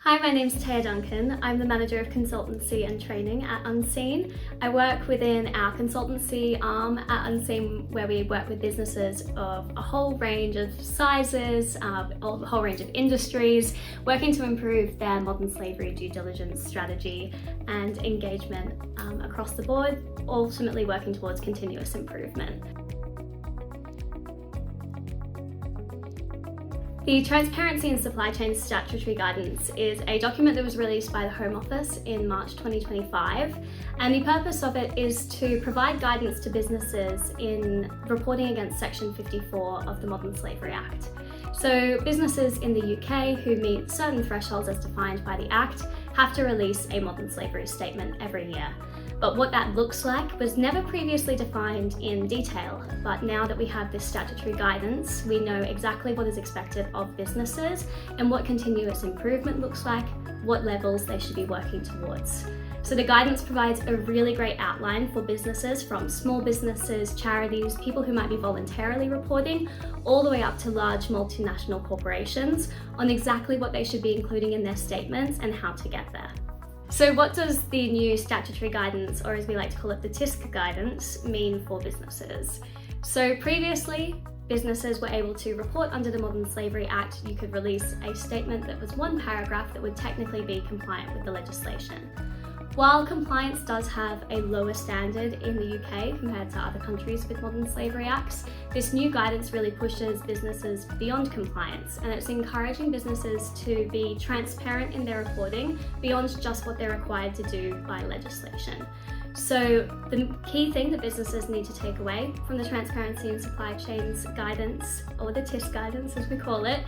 Hi, my name's Taya Duncan. I'm the Manager of Consultancy and Training at Unseen. I work within our consultancy arm at Unseen, where we work with businesses of a whole range of sizes, a whole range of industries, working to improve their modern slavery due diligence strategy and engagement across the board, ultimately working towards continuous improvement. The Transparency in Supply Chain Statutory Guidance is a document that was released by the Home Office in March 2025, and the purpose of it is to provide guidance to businesses in reporting against Section 54 of the Modern Slavery Act. So businesses in the UK who meet certain thresholds as defined by the Act have to release a modern slavery statement every year. But what that looks like was never previously defined in detail. But now that we have this statutory guidance, we know exactly what is expected of businesses and what continuous improvement looks like, what levels they should be working towards. So the guidance provides a really great outline for businesses, from small businesses, charities, people who might be voluntarily reporting, all the way up to large multinational corporations, on exactly what they should be including in their statements and how to get there. So what does the new statutory guidance, or as we like to call it, the TISC Guidance, mean for businesses? So previously, businesses were able to report under the Modern Slavery Act. You could release a statement that was one paragraph that would technically be compliant with the legislation. While compliance does have a lower standard in the UK compared to other countries with modern slavery acts, this new guidance really pushes businesses beyond compliance, and it's encouraging businesses to be transparent in their reporting beyond just what they're required to do by legislation. So the key thing that businesses need to take away from the Transparency in Supply Chains Guidance, or the TISC Guidance as we call it,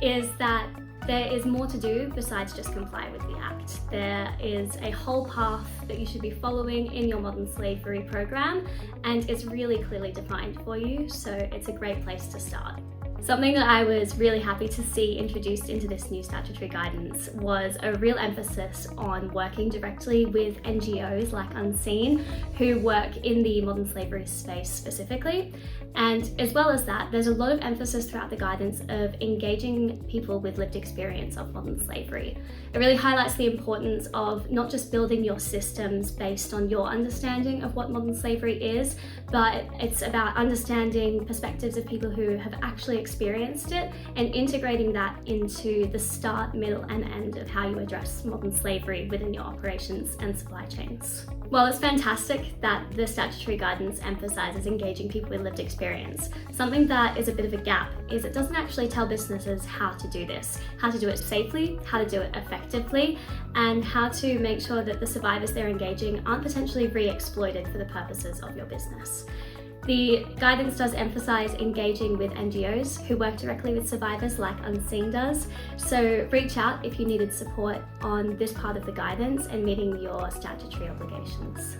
is that there is more to do besides just comply with the Act. There is a whole path that you should be following in your modern slavery program, and it's really clearly defined for you, so it's a great place to start. Something that I was really happy to see introduced into this new statutory guidance was a real emphasis on working directly with NGOs like Unseen, who work in the modern slavery space specifically. And as well as that, there's a lot of emphasis throughout the guidance of engaging people with lived experience of modern slavery. It really highlights the importance of not just building your systems based on your understanding of what modern slavery is, but it's about understanding perspectives of people who have actually experienced it and integrating that into the start, middle, and end of how you address modern slavery within your operations and supply chains. Well, it's fantastic that the statutory guidance emphasises engaging people with lived experience. Something that is a bit of a gap is it doesn't actually tell businesses how to do this, how to do it safely, how to do it effectively, and how to make sure that the survivors they're engaging aren't potentially re-exploited for the purposes of your business. The guidance does emphasise engaging with NGOs who work directly with survivors like Unseen does, so reach out if you needed support on this part of the guidance and meeting your statutory obligations.